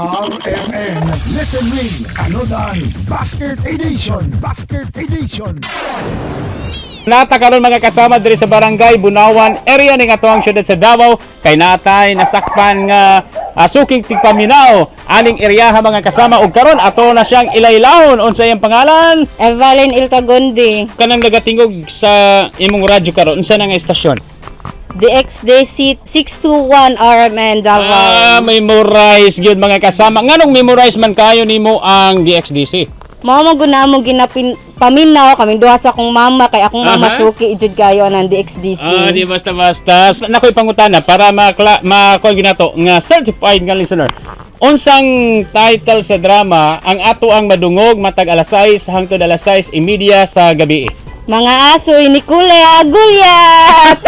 RMN Listen Ring Anodan Basket Edition Nata karon mga kasama diri sa barangay Bunawan area ning atuang syudad sa Davao kay natay nasakpan nga suking tigpaminaw aning eryaha mga kasama ug karon ato na siyang ilaylawon unsa iyang pangalan Evelyn Ilcagondi, kanang nagatingog sa imong radyo karon unsa na nga estasyon DXDC 621 RMN Davao. memorize gyud mga kasama nganong memorize man kayo nimo ang DXDC Mao guna mo paminaw kami duha sa akong mama kay akong mama Aha. suki ijud kayo ng DXDC. di basta nakoy pangutana para makuha ginato nga certified nga listener. Unsang title sa drama ang ato ang madungog matag alas 6 hangtod alas 6:30 sa gabi. Mga asoy ni Kuya Gulyat.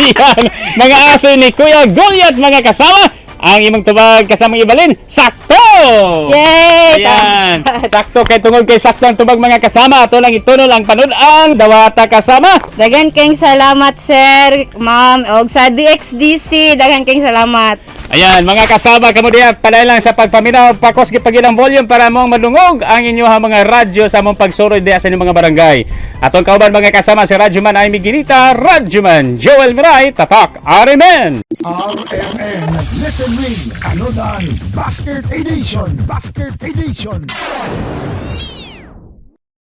Ayan, mga aso ni Kuya Goliath mga kasama. Ang imong tubag kasamang ibalin, sakto! Yay! Ayan, sakto kay tungod kay sakto ang tubag mga kasama. Ato lang itunol ang panud-ang dawata kasama. Dagan kayong salamat sir, ma'am, og sa DXDC dagan kayong salamat. Ayan, mga kasama, kamo diya, palay lang sa pagpaminaw, pakos gipagilang volume para mong madungog ang inyong mga radyo sa mong pagsurod diya sa inyong mga barangay. Atong kauban mga kasama, si Radyoman Amy Ginita, Radyoman Joel Miray, Tatak RMN! RMN Listen Ring Anodan Basket Edition